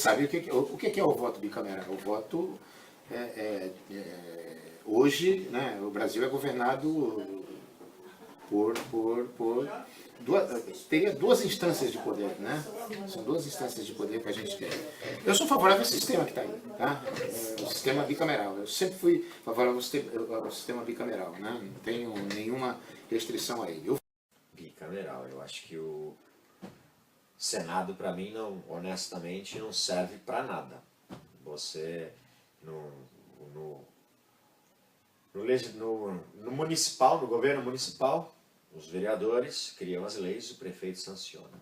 sabe o que é o voto bicameral. O voto, hoje, né, o Brasil é governado teria duas instâncias de poder, né? São duas instâncias de poder que a gente quer. Eu sou favorável ao sistema que está aí, tá? O sistema bicameral. Eu sempre fui favorável ao sistema bicameral, né? Não tenho nenhuma restrição a ele. Bicameral, eu acho que o Senado, para mim, não, honestamente, não serve para nada. Você, no municipal, no governo municipal, os vereadores criam as leis, o prefeito sanciona.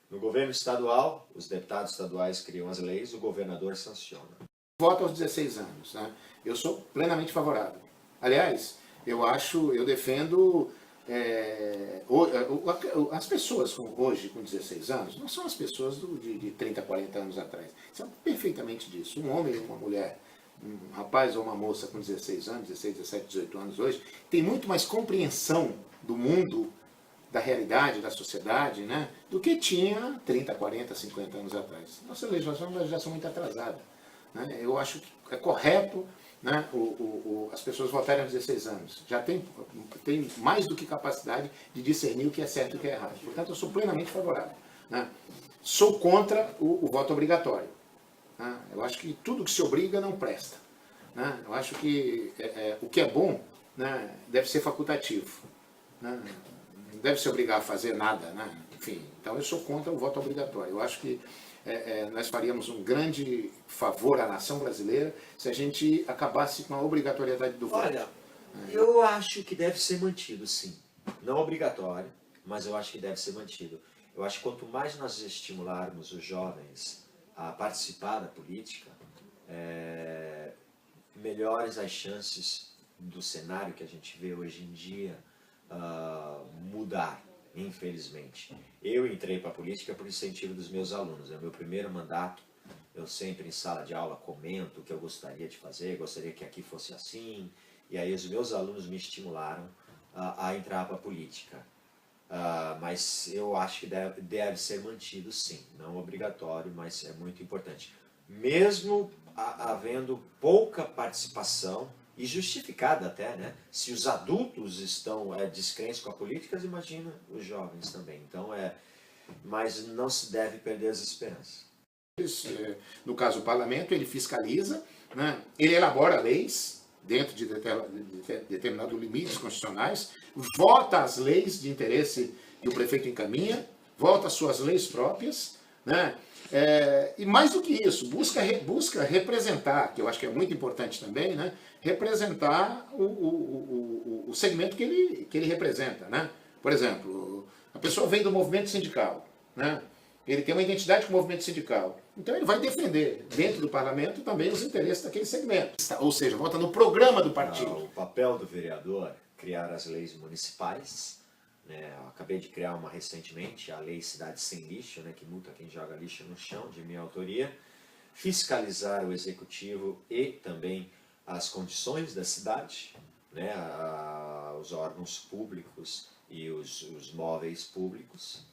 No governo estadual, os deputados estaduais criam as leis, o governador sanciona. Voto aos 16 anos, né? Eu sou plenamente favorável. Aliás, eu defendo... as pessoas hoje com 16 anos não são as pessoas de 30, 40 anos atrás. São perfeitamente disso. Um homem e uma mulher, um rapaz ou uma moça com 16 anos, 16, 17, 18 anos hoje, tem muito mais compreensão do mundo, da realidade, da sociedade, né, do que tinha 30, 40, 50 anos atrás. Nossa legislação é uma legislação muito atrasada, né? Eu acho que é correto, né, as pessoas votarem aos 16 anos. Já tem mais do que capacidade de discernir o que é certo e o que é errado. Portanto, eu sou plenamente favorável, né? Sou contra o voto obrigatório. Né? Eu acho que tudo que se obriga não presta. Né? Eu acho que o que é bom, né, deve ser facultativo. Né? Não deve se obrigar a fazer nada. Né? Enfim, então eu sou contra o voto obrigatório. Eu acho que nós faríamos um grande favor à nação brasileira se a gente acabasse com a obrigatoriedade do voto. Olha, eu acho que deve ser mantido, sim. Não obrigatório, mas eu acho que deve ser mantido. Eu acho que quanto mais nós estimularmos os jovens a participar da política, melhores as chances do cenário que a gente vê hoje em dia mudar, infelizmente. Eu entrei para a política por incentivo dos meus alunos. É o meu primeiro mandato. Eu sempre em sala de aula comento o que eu gostaria de fazer, gostaria que aqui fosse assim. E aí os meus alunos me estimularam a entrar para a política. Mas eu acho que deve ser mantido, sim. Não obrigatório, mas é muito importante. Mesmo havendo pouca participação, e justificada até, né? Se os adultos estão descrentes com a política, imagina os jovens também. Então, mas não se deve perder as esperanças. No caso, o parlamento, ele fiscaliza, né? Ele elabora leis dentro de determinados limites constitucionais, vota as leis de interesse que o prefeito encaminha, vota as suas leis próprias, né? E mais do que isso, busca representar, que eu acho que é muito importante também, né? Representar o segmento que ele representa, né? Por exemplo, a pessoa vem do movimento sindical, né? Ele tem uma identidade com o movimento sindical, então ele vai defender dentro do parlamento também os interesses daquele segmento, ou seja, vota no programa do partido. O papel do vereador é criar as leis municipais, né? Eu acabei de criar uma recentemente, a Lei Cidade Sem Lixo, né, que multa quem joga lixo no chão, de minha autoria, fiscalizar o executivo e também as condições da cidade, né, os órgãos públicos e os móveis públicos,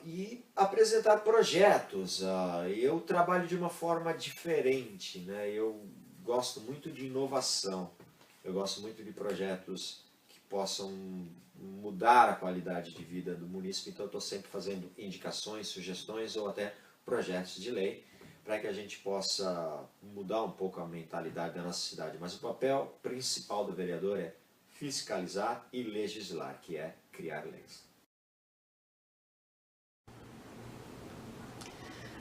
e apresentar projetos. Eu trabalho de uma forma diferente, né? Eu gosto muito de inovação, eu gosto muito de projetos que possam mudar a qualidade de vida do município, então eu estou sempre fazendo indicações, sugestões ou até projetos de lei para que a gente possa mudar um pouco a mentalidade da nossa cidade. Mas o papel principal do vereador é fiscalizar e legislar, que é criar leis.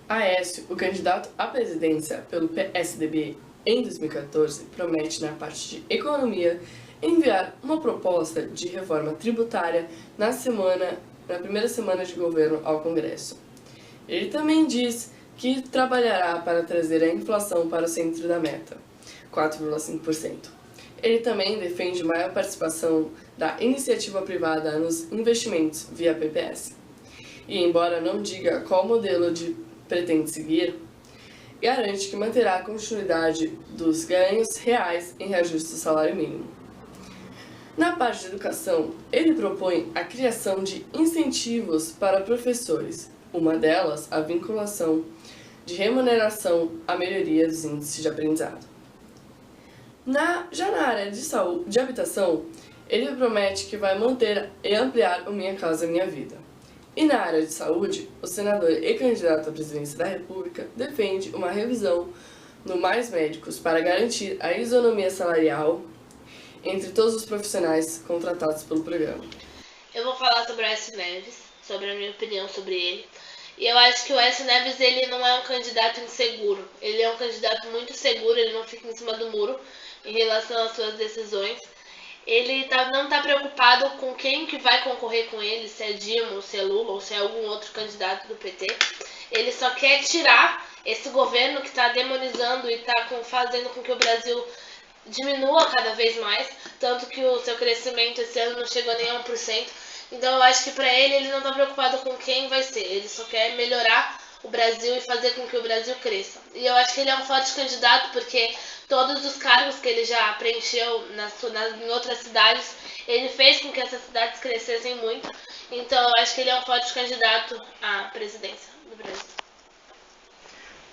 Aécio, o candidato à presidência pelo PSDB em 2014, promete na parte de economia enviar uma proposta de reforma tributária na primeira semana de governo ao Congresso. Ele também diz que trabalhará para trazer a inflação para o centro da meta, 4,5%. Ele também defende maior participação da iniciativa privada nos investimentos via PPS. E embora não diga qual modelo pretende seguir, garante que manterá a continuidade dos ganhos reais em reajuste do salário mínimo. Na parte de educação, ele propõe a criação de incentivos para professores, uma delas a vinculação de remuneração à melhoria dos índices de aprendizado. Já na área de saúde, de habitação, ele promete que vai manter e ampliar o Minha Casa Minha Vida. E na área de saúde, o senador e candidato à presidência da República defende uma revisão no Mais Médicos para garantir a isonomia salarial entre todos os profissionais contratados pelo programa. Eu vou falar sobre o Aécio Neves, sobre a minha opinião sobre ele. E eu acho que o Aécio Neves, ele não é um candidato inseguro. Ele é um candidato muito seguro, ele não fica em cima do muro em relação às suas decisões. Ele não está preocupado com quem que vai concorrer com ele, se é Dilma, ou se é Lula, ou se é algum outro candidato do PT. Ele só quer tirar esse governo que está demonizando e está fazendo com que o Brasil diminua cada vez mais, tanto que o seu crescimento esse ano não chegou nem a 1%. Então eu acho que para ele não está preocupado com quem vai ser, ele só quer melhorar o Brasil e fazer com que o Brasil cresça. E eu acho que ele é um forte candidato porque todos os cargos que ele já preencheu em outras cidades, ele fez com que essas cidades crescessem muito. Então eu acho que ele é um forte candidato à presidência do Brasil.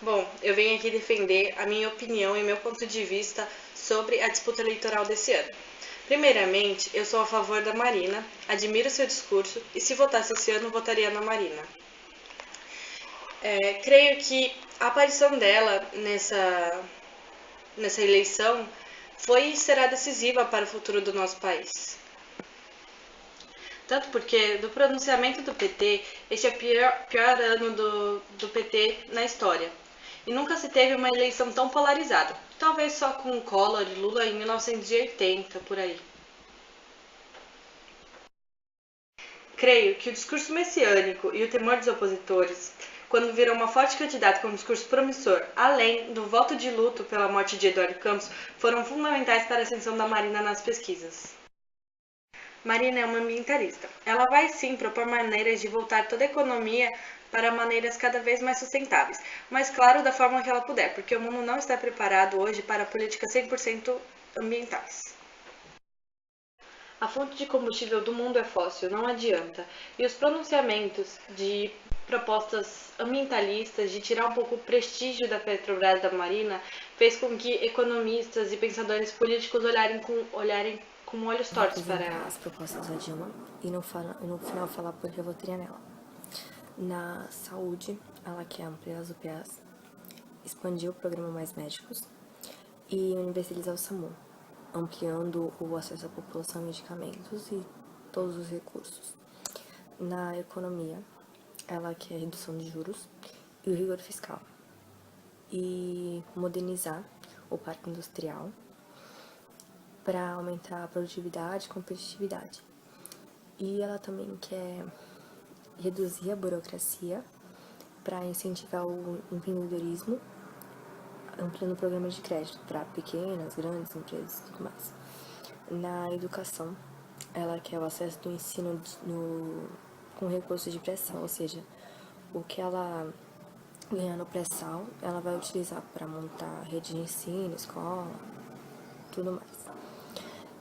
Bom, eu venho aqui defender a minha opinião e meu ponto de vista sobre a disputa eleitoral desse ano. Primeiramente, eu sou a favor da Marina, admiro seu discurso e se votasse esse ano, votaria na Marina. Creio que a aparição dela nessa eleição foi e será decisiva para o futuro do nosso país. Tanto porque, do pronunciamento do PT, este é o pior ano do PT na história. E nunca se teve uma eleição tão polarizada. Talvez só com Collor e Lula em 1980, por aí. Creio que o discurso messiânico e o temor dos opositores, quando viram uma forte candidata com um discurso promissor, além do voto de luto pela morte de Eduardo Campos, foram fundamentais para a ascensão da Marina nas pesquisas. Marina é uma ambientalista. Ela vai sim propor maneiras de voltar toda a economia para maneiras cada vez mais sustentáveis, mas claro, da forma que ela puder, porque o mundo não está preparado hoje para políticas 100% ambientais. A fonte de combustível do mundo é fóssil, não adianta, e os pronunciamentos de propostas ambientalistas de tirar um pouco o prestígio da Petrobras e da Marina fez com que economistas e pensadores políticos olharem com olhos tortos para as propostas da Dilma e no final falar porque eu votaria nela. Na saúde, ela quer ampliar as UPAs, expandir o programa Mais Médicos e universalizar o SAMU, ampliando o acesso à população a medicamentos e todos os recursos. Na economia, ela quer redução de juros e o rigor fiscal e modernizar o parque industrial para aumentar a produtividade e competitividade. E ela também quer reduzir a burocracia para incentivar o empreendedorismo, ampliando programas de crédito para pequenas, grandes empresas e tudo mais. Na educação, ela quer o acesso do ensino com recursos de pré-sal, ou seja, o que ela ganhar no pré-sal, ela vai utilizar para montar rede de ensino, escola, tudo mais.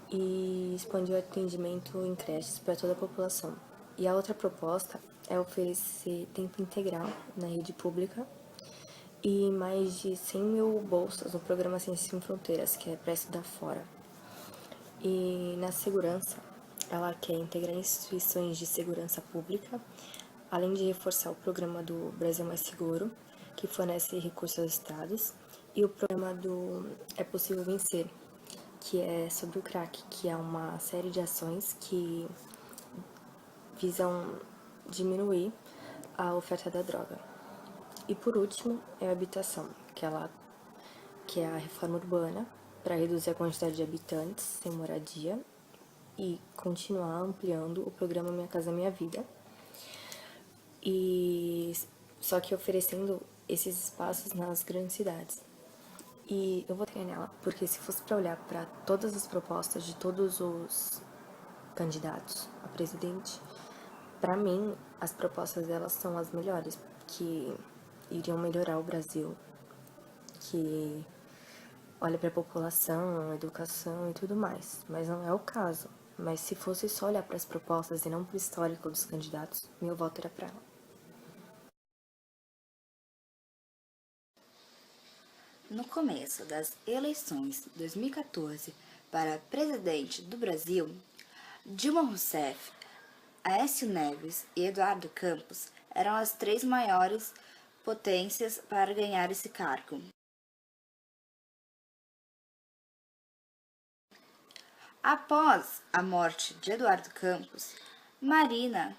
E expandir o atendimento em creches para toda a população. E a outra proposta é oferecer tempo integral na rede pública e mais de 100 mil bolsas no programa Ciências Sem Fronteiras, que é para estudar fora. E na segurança, ela quer integrar instituições de segurança pública, além de reforçar o programa do Brasil Mais Seguro, que fornece recursos aos estados, e o programa do É Possível Vencer, que é sobre o crack, que é uma série de ações que visam diminuir a oferta da droga. E por último, é a habitação, que é a reforma urbana, para reduzir a quantidade de habitantes sem moradia e continuar ampliando o programa Minha Casa Minha Vida. E só que oferecendo esses espaços nas grandes cidades. E eu votei nela porque se fosse para olhar para todas as propostas de todos os candidatos a presidente, para mim as propostas delas são as melhores, que iriam melhorar o Brasil, que olha para a população, a educação e tudo mais, mas não é o caso. Mas se fosse só olhar para as propostas e não para o histórico dos candidatos, meu voto era para ela. No começo das eleições de 2014 para presidente do Brasil, Dilma Rousseff, Aécio Neves e Eduardo Campos eram as 3 maiores potências para ganhar esse cargo. Após a morte de Eduardo Campos, Marina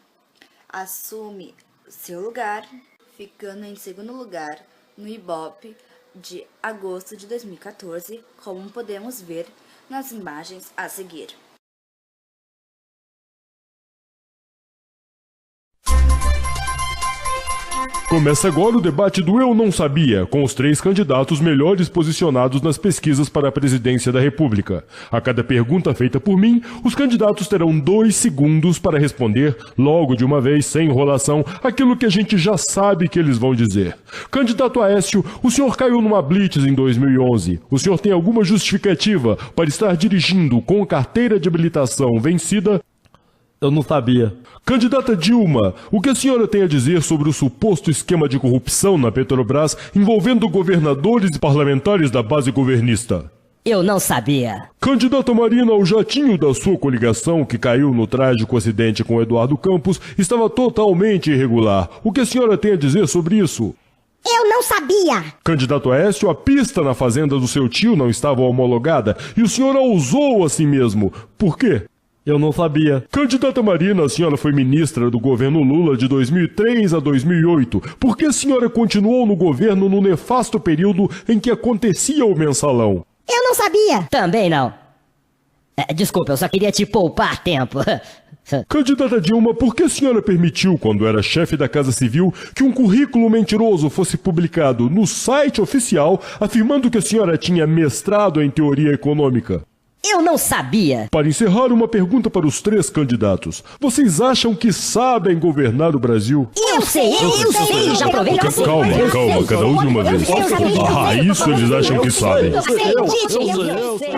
assume seu lugar, ficando em segundo lugar no Ibope de agosto de 2014, como podemos ver nas imagens a seguir. Começa agora o debate do Eu Não Sabia, com os 3 candidatos melhores posicionados nas pesquisas para a presidência da República. A cada pergunta feita por mim, os candidatos terão 2 segundos para responder, logo de uma vez, sem enrolação, aquilo que a gente já sabe que eles vão dizer. Candidato Aécio, o senhor caiu numa blitz em 2011. O senhor tem alguma justificativa para estar dirigindo com carteira de habilitação vencida? Eu não sabia. Candidata Dilma, o que a senhora tem a dizer sobre o suposto esquema de corrupção na Petrobras envolvendo governadores e parlamentares da base governista? Eu não sabia. Candidata Marina, o jatinho da sua coligação que caiu no trágico acidente com Eduardo Campos estava totalmente irregular. O que a senhora tem a dizer sobre isso? Eu não sabia. Candidato Aécio, a pista na fazenda do seu tio não estava homologada e o senhor a usou a si mesmo. Por quê? Eu não sabia. Candidata Marina, a senhora foi ministra do governo Lula de 2003 a 2008. Por que a senhora continuou no governo no nefasto período em que acontecia o mensalão? Eu não sabia. Também não. Desculpa, eu só queria te poupar tempo. Candidata Dilma, por que a senhora permitiu, quando era chefe da Casa Civil, que um currículo mentiroso fosse publicado no site oficial afirmando que a senhora tinha mestrado em teoria econômica? Eu não sabia. Para encerrar, uma pergunta para os 3 candidatos. Vocês acham que sabem governar o Brasil? Eu sei, já provei que eu sei. Calma, cada um de uma vez. Isso eles acham que sabem. Eu sei.